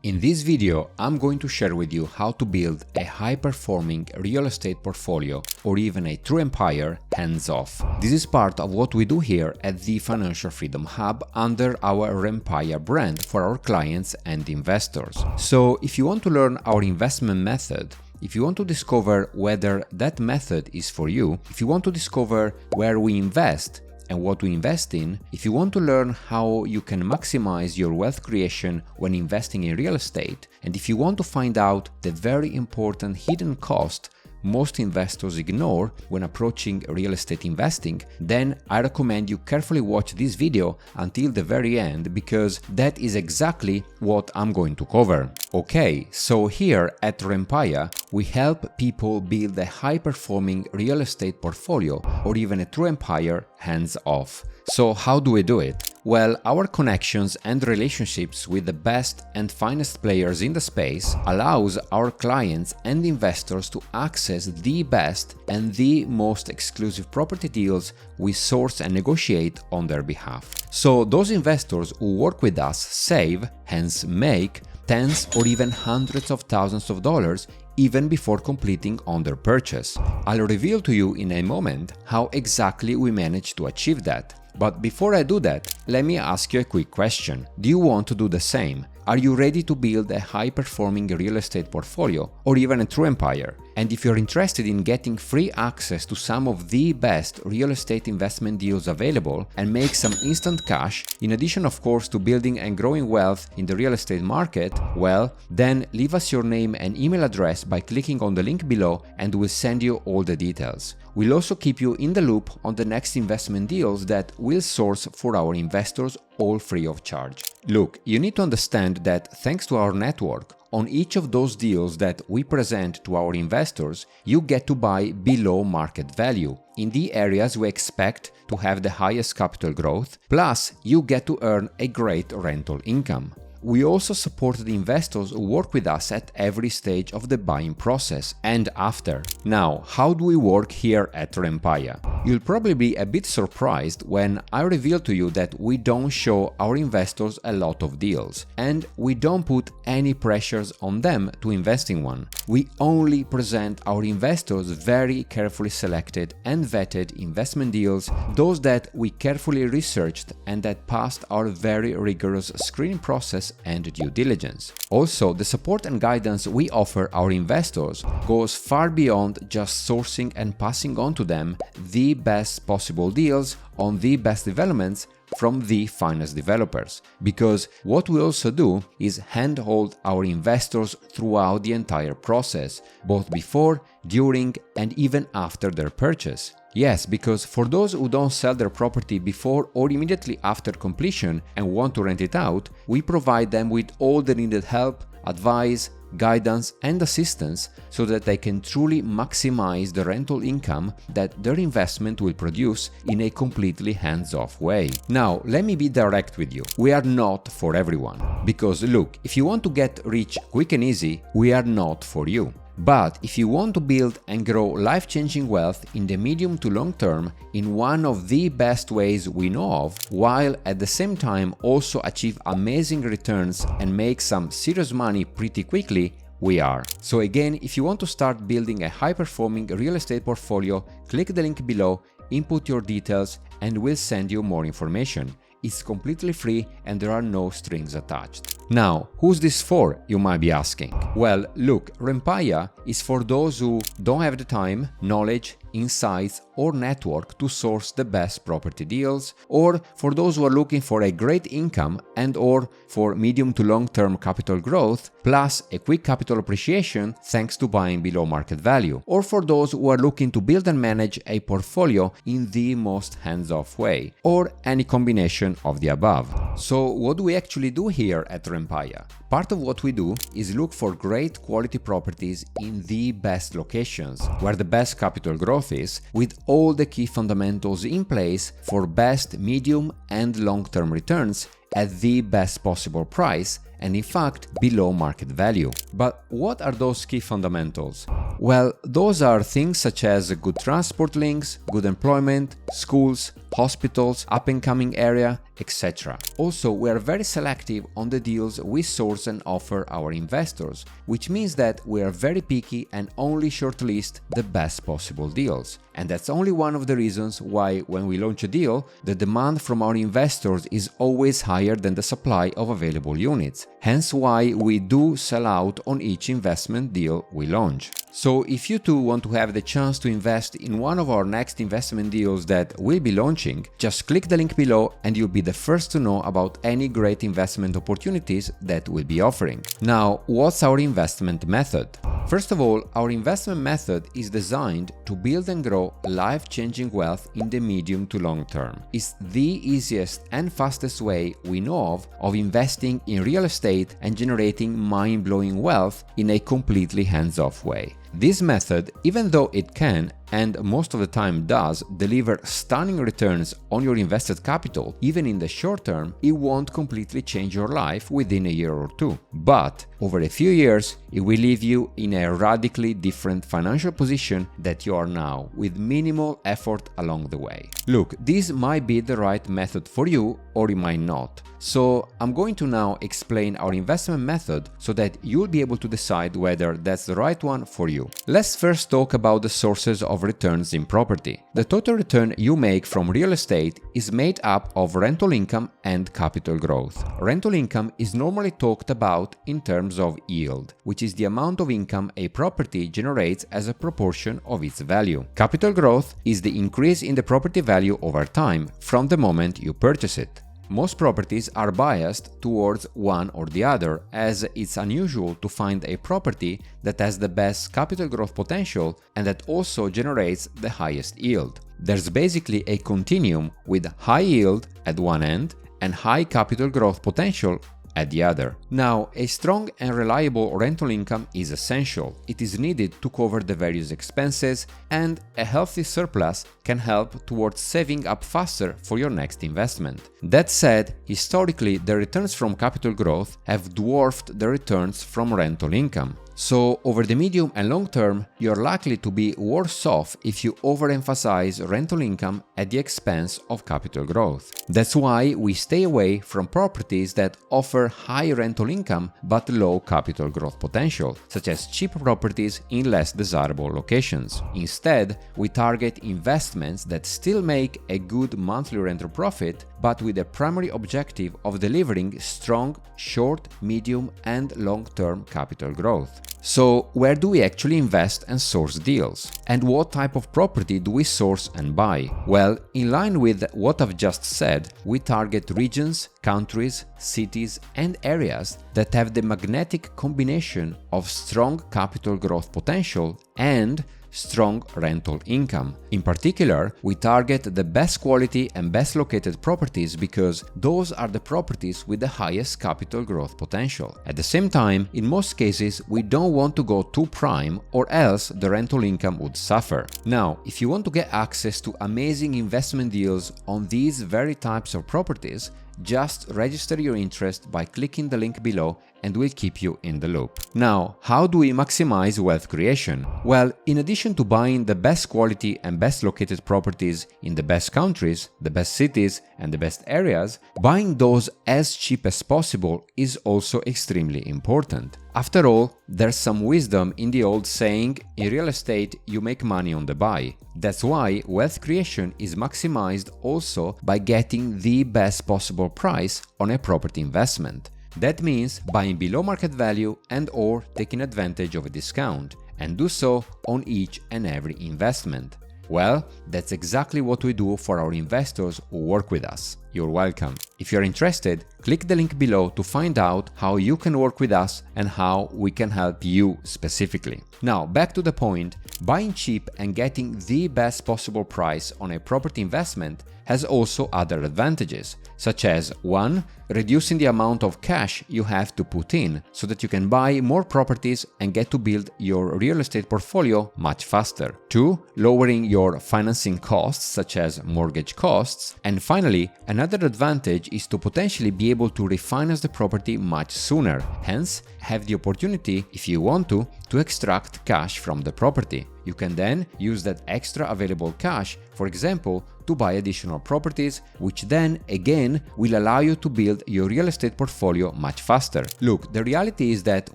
In this video, I'm going to share with you how to build a high-performing real estate portfolio or even a true empire hands-off. This is part of what we do here at the Financial Freedom Hub under our Rempire brand for our clients and investors. So if you want to learn our investment method, if you want to discover whether that method is for you, if you want to discover where we invest and what we invest in, if you want to learn how you can maximize your wealth creation when investing in real estate, and if you want to find out the very important hidden cost most investors ignore when approaching real estate investing, then I recommend you carefully watch this video until the very end, because that is exactly what I'm going to cover. Okay, so here at Rempire, we help people build a high-performing real estate portfolio or even a true empire hands-off. So how do we do it? Well, our connections and relationships with the best and finest players in the space allows our clients and investors to access the best and the most exclusive property deals we source and negotiate on their behalf. So those investors who work with us save, hence make, tens or even hundreds of thousands of dollars even before completing on their purchase. I'll reveal to you in a moment how exactly we manage to achieve that. But before I do that, let me ask you a quick question. Do you want to do the same? Are you ready to build a high-performing real estate portfolio or even a true empire? And if you're interested in getting free access to some of the best real estate investment deals available and make some instant cash, in addition of course to building and growing wealth in the real estate market, well, then leave us your name and email address by clicking on the link below and we'll send you all the details. We'll also keep you in the loop on the next investment deals that we'll source for our investors, all free of charge. Look, you need to understand that thanks to our network, on each of those deals that we present to our investors, you get to buy below market value in the areas we expect to have the highest capital growth, plus you get to earn a great rental income. We also support the investors who work with us at every stage of the buying process and after. Now, how do we work here at Rempire? You'll probably be a bit surprised when I reveal to you that we don't show our investors a lot of deals, and we don't put any pressures on them to invest in one. We only present our investors very carefully selected and vetted investment deals, those that we carefully researched and that passed our very rigorous screening process and due diligence. Also, the support and guidance we offer our investors goes far beyond just sourcing and passing on to them the best possible deals on the best developments from the finest developers, because what we also do is handhold our investors throughout the entire process, both before, during, and even after their purchase. Yes, because for those who don't sell their property before or immediately after completion and want to rent it out, we provide them with all the needed help, advice, guidance and assistance so that they can truly maximize the rental income that their investment will produce in a completely hands-off way. Now, let me be direct with you. We are not for everyone. Because look, if you want to get rich quick and easy, we are not for you. But if you want to build and grow life-changing wealth in the medium to long term in one of the best ways we know of, while at the same time also achieve amazing returns and make some serious money pretty quickly, we are. So again, if you want to start building a high-performing real estate portfolio, click the link below, input your details, and we'll send you more information. It's completely free and there are no strings attached. Now, who's this for, you might be asking? Well, look, Rempire is for those who don't have the time, knowledge, insights or network to source the best property deals, or for those who are looking for a great income and or for medium to long-term capital growth, plus a quick capital appreciation thanks to buying below market value, or for those who are looking to build and manage a portfolio in the most hands-off way, or any combination of the above. So what do we actually do here at Rempire? Part of what we do is look for great quality properties in the best locations, where the best capital growth is, with all the key fundamentals in place for best medium and long-term returns at the best possible price and in fact below market value. But what are those key fundamentals? Well, those are things such as good transport links, good employment, schools, hospitals, up-and-coming area, etc. Also, we are very selective on the deals we source and offer our investors, which means that we are very picky and only shortlist the best possible deals. And that's only one of the reasons why, when we launch a deal, the demand from our investors is always higher than the supply of available units. Hence why we do sell out on each investment deal we launch. So if you too want to have the chance to invest in one of our next investment deals that we'll be launching, just click the link below and you'll be the first to know about any great investment opportunities that we'll be offering. Now, what's our investment method? First of all, our investment method is designed to build and grow life-changing wealth in the medium to long term. It's the easiest and fastest way we know of investing in real estate and generating mind-blowing wealth in a completely hands-off way. This method, even though it can, and most of the time does, deliver stunning returns on your invested capital, even in the short term, it won't completely change your life within a year or two. But over a few years, it will leave you in a radically different financial position that you are now, with minimal effort along the way. Look, this might be the right method for you, or it might not. So I'm going to now explain our investment method so that you'll be able to decide whether that's the right one for you. Let's first talk about the sources of returns in property. The total return you make from real estate is made up of rental income and capital growth. Rental income is normally talked about in terms of yield, which is the amount of income a property generates as a proportion of its value. Capital growth is the increase in the property value over time from the moment you purchase it. Most properties are biased towards one or the other, as it's unusual to find a property that has the best capital growth potential and that also generates the highest yield. There's basically a continuum with high yield at one end and high capital growth potential at the other. Now, a strong and reliable rental income is essential. It is needed to cover the various expenses, and a healthy surplus can help towards saving up faster for your next investment. That said, historically, the returns from capital growth have dwarfed the returns from rental income. So, over the medium and long term, you're likely to be worse off if you overemphasize rental income at the expense of capital growth. That's why we stay away from properties that offer high rental income but low capital growth potential, such as cheap properties in less desirable locations. Instead, we target investments that still make a good monthly rental profit, but with the primary objective of delivering strong short, medium, and long-term capital growth. So, where do we actually invest and source deals? And what type of property do we source and buy? Well, in line with what I've just said, we target regions, countries, cities, and areas that have the magnetic combination of strong capital growth potential and strong rental income. In particular, we target the best quality and best located properties because those are the properties with the highest capital growth potential. At the same time, in most cases, we don't want to go too prime or else the rental income would suffer. Now, if you want to get access to amazing investment deals on these very types of properties, just register your interest by clicking the link below and we'll keep you in the loop. Now, how do we maximize wealth creation? Well, in addition to buying the best quality and best located properties in the best countries, the best cities, and the best areas, buying those as cheap as possible is also extremely important. After all, there's some wisdom in the old saying, in real estate you make money on the buy. That's why wealth creation is maximized also by getting the best possible price on a property investment. That means buying below market value and or taking advantage of a discount, and do so on each and every investment. Well, that's exactly what we do for our investors who work with us. You're welcome. If you're interested, click the link below to find out how you can work with us and how we can help you specifically. Now, back to the point, buying cheap and getting the best possible price on a property investment has also other advantages, such as 1. Reducing the amount of cash you have to put in so that you can buy more properties and get to build your real estate portfolio much faster. 2. Lowering your financing costs, such as mortgage costs. And finally, another advantage is to potentially be able to refinance the property much sooner, hence have the opportunity, if you want to extract cash from the property. You can then use that extra available cash, for example, to buy additional properties, which then again will allow you to build your real estate portfolio much faster. Look, the reality is that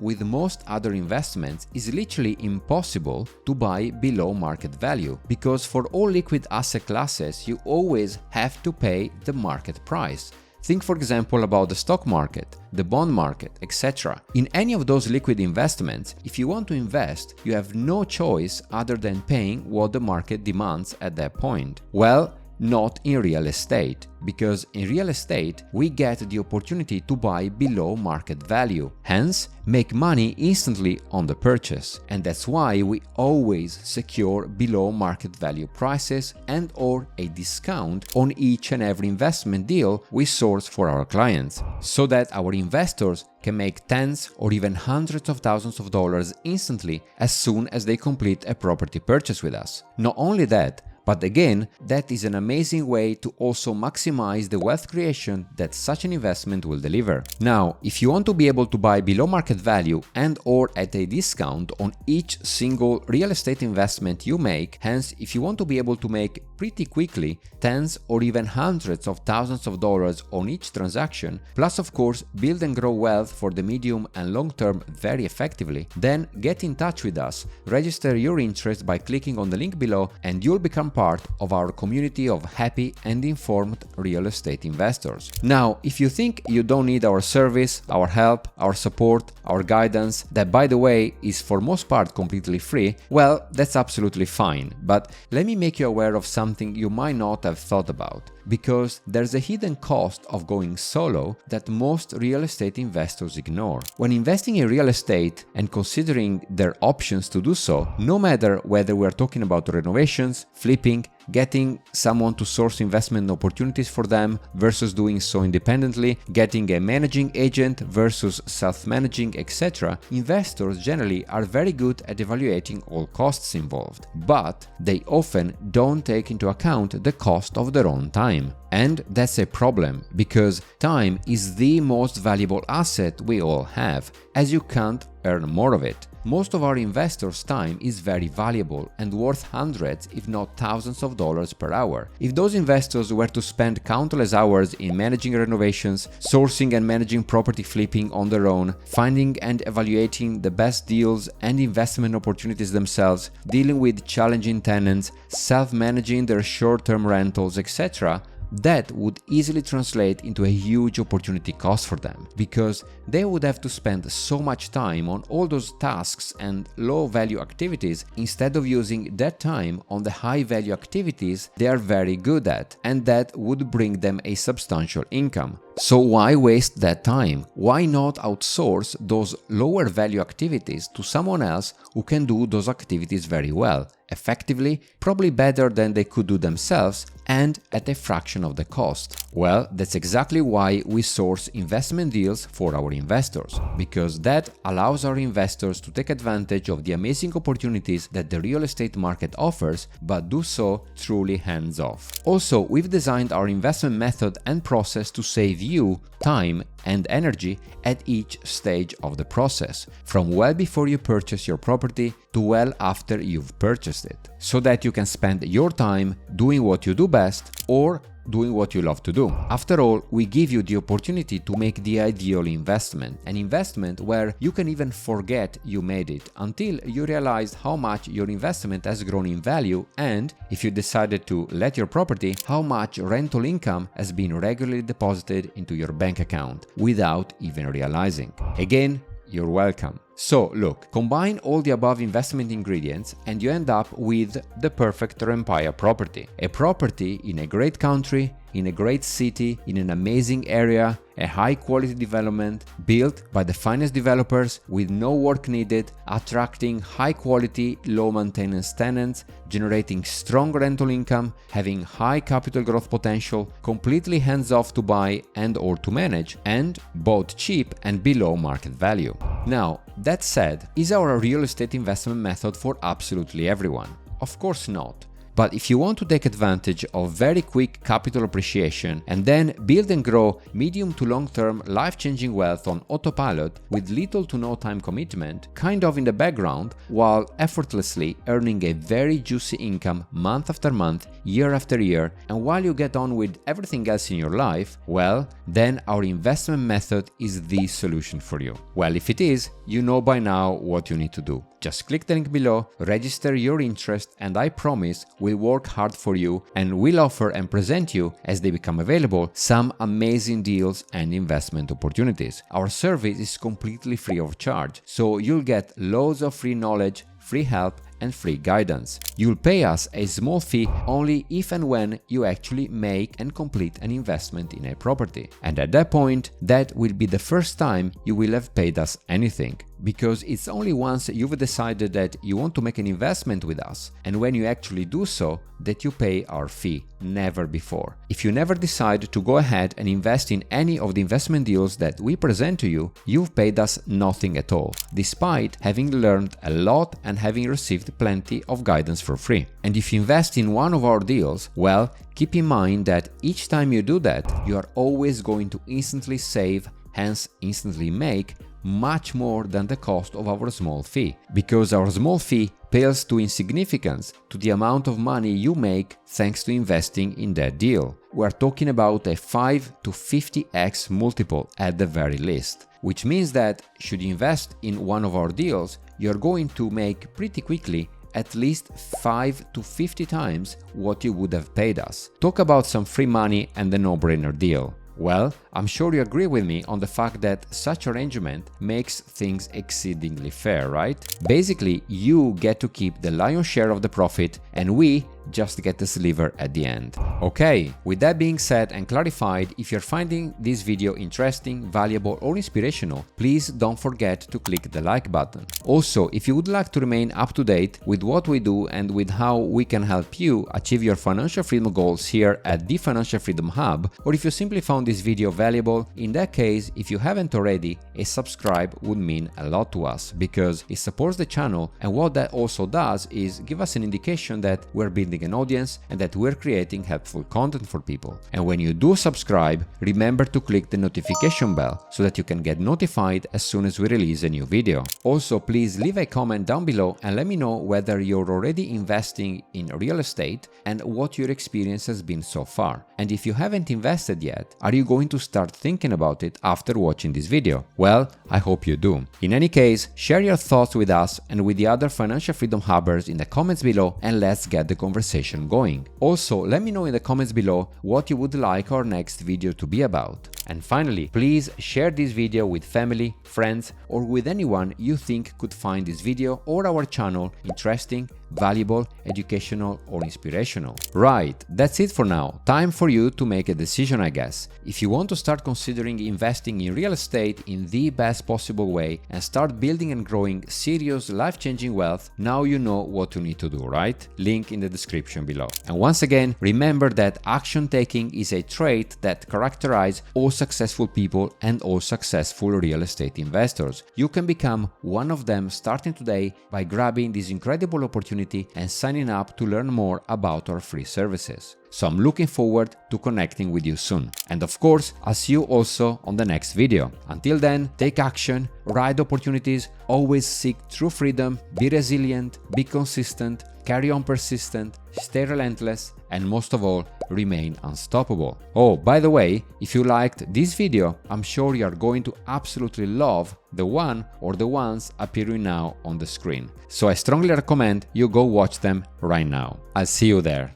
with most other investments, it's literally impossible to buy below market value, because for all liquid asset classes, you always have to pay the market price. Think, for example, about the stock market, the bond market, etc. In any of those liquid investments, if you want to invest, you have no choice other than paying what the market demands at that point. Well, not in real estate, because in real estate we get the opportunity to buy below market value, hence make money instantly on the purchase. And that's why we always secure below market value prices and or a discount on each and every investment deal we source for our clients, so that our investors can make tens or even hundreds of thousands of dollars instantly as soon as they complete a property purchase with us. Not only that, but again, that is an amazing way to also maximize the wealth creation that such an investment will deliver. Now, if you want to be able to buy below market value and or at a discount on each single real estate investment you make, hence if you want to be able to make pretty quickly tens or even hundreds of thousands of dollars on each transaction, plus of course build and grow wealth for the medium and long term very effectively, then get in touch with us, register your interest by clicking on the link below, and you'll become part of our community of happy and informed real estate investors. Now, if you think you don't need our service, our help, our support, our guidance, that by the way is for most part completely free, well, that's absolutely fine. But let me make you aware of something you might not have thought about, because there's a hidden cost of going solo that most real estate investors ignore. When investing in real estate and considering their options to do so, no matter whether we're talking about renovations, flipping, getting someone to source investment opportunities for them versus doing so independently, getting a managing agent versus self-managing, etc., investors generally are very good at evaluating all costs involved, but they often don't take into account the cost of their own time. And that's a problem, because time is the most valuable asset we all have, as you can't earn more of it. Most of our investors' time is very valuable and worth hundreds, if not thousands of dollars per hour. If those investors were to spend countless hours in managing renovations, sourcing and managing property flipping on their own, finding and evaluating the best deals and investment opportunities themselves, dealing with challenging tenants, self-managing their short-term rentals, etc., that would easily translate into a huge opportunity cost for them, because they would have to spend so much time on all those tasks and low-value activities instead of using that time on the high-value activities they are very good at, and that would bring them a substantial income. So why waste that time? Why not outsource those lower value activities to someone else who can do those activities very well, effectively, probably better than they could do themselves, and at a fraction of the cost? Well, that's exactly why we source investment deals for our investors, because that allows our investors to take advantage of the amazing opportunities that the real estate market offers, but do so truly hands-off. Also, we've designed our investment method and process to save you time and energy at each stage of the process, from well before you purchase your property to well after you've purchased it, so that you can spend your time doing what you do best or doing what you love to do. After all, we give you the opportunity to make the ideal investment, an investment where you can even forget you made it until you realize how much your investment has grown in value, and if you decided to let your property, how much rental income has been regularly deposited into your bank account without even realizing. Again, you're welcome. So look, combine all the above investment ingredients and you end up with the perfect Empire property. A property in a great country, in a great city, in an amazing area, a high quality development built by the finest developers with no work needed, attracting high quality, low maintenance tenants, generating strong rental income, having high capital growth potential, completely hands off to buy and or to manage, and both cheap and below market value. Now, that said, is our real estate investment method for absolutely everyone? Of course not. But if you want to take advantage of very quick capital appreciation and then build and grow medium to long-term life-changing wealth on autopilot with little to no time commitment, kind of in the background, while effortlessly earning a very juicy income month after month, year after year, and while you get on with everything else in your life, well, then our investment method is the solution for you. Well, if it is, you know by now what you need to do. Just click the link below, register your interest, and I promise we'll work hard for you and we'll offer and present you, as they become available, some amazing deals and investment opportunities. Our service is completely free of charge, so you'll get loads of free knowledge, free help, and free guidance. You'll pay us a small fee only if and when you actually make and complete an investment in a property. And at that point, that will be the first time you will have paid us anything. Because it's only once you've decided that you want to make an investment with us, and when you actually do so, that you pay our fee, never before. If you never decide to go ahead and invest in any of the investment deals that we present to you, you've paid us nothing at all, despite having learned a lot and having received plenty of guidance for free. And if you invest in one of our deals, well, keep in mind that each time you do that, you are always going to instantly save, hence instantly make, much more than the cost of our small fee, because our small fee pales to insignificance to the amount of money you make thanks to investing in that deal. We're talking about a 5 to 50x multiple at the very least, which means that should you invest in one of our deals, you're going to make pretty quickly at least 5 to 50 times what you would have paid us. Talk about some free money and the no-brainer deal. Well, I'm sure you agree with me on the fact that such arrangement makes things exceedingly fair, right? Basically, you get to keep the lion's share of the profit and we just get the sliver at the end. Okay, with that being said and clarified, if you're finding this video interesting, valuable or inspirational, please don't forget to click the like button. Also, if you would like to remain up to date with what we do and with how we can help you achieve your financial freedom goals here at the Financial Freedom Hub, or if you simply found this video valuable, in that case, if you haven't already, a subscribe would mean a lot to us because it supports the channel, and what that also does is give us an indication that we're building an audience and that we're creating helpful content for people. And when you do subscribe, remember to click the notification bell so that you can get notified as soon as we release a new video. Also, please leave a comment down below and let me know whether you're already investing in real estate and what your experience has been so far. And if you haven't invested yet, are you going to start thinking about it after watching this video? Well, I hope you do. In any case, share your thoughts with us and with the other Financial Freedom Hubbers in the comments below and let's get the conversation going. Also, let me know in the comments below what you would like our next video to be about. And finally, please share this video with family, friends, or with anyone you think could find this video or our channel interesting, valuable, educational, or inspirational. Right, that's it for now. Time for you to make a decision, I guess. If you want to start considering investing in real estate in the best possible way and start building and growing serious life-changing wealth, now you know what you need to do, right? Link in the description below. And once again, remember that action taking is a trait that characterizes all successful people and all successful real estate investors. You can become one of them starting today by grabbing this incredible opportunity and signing up to learn more about our free services. So I'm looking forward to connecting with you soon. And of course, I'll see you also on the next video. Until then, take action, ride opportunities, always seek true freedom, be resilient, be consistent, carry on persistent, stay relentless, and most of all, remain unstoppable. Oh, by the way, if you liked this video, I'm sure you are going to absolutely love the one or the ones appearing now on the screen. So I strongly recommend you go watch them right now. I'll see you there.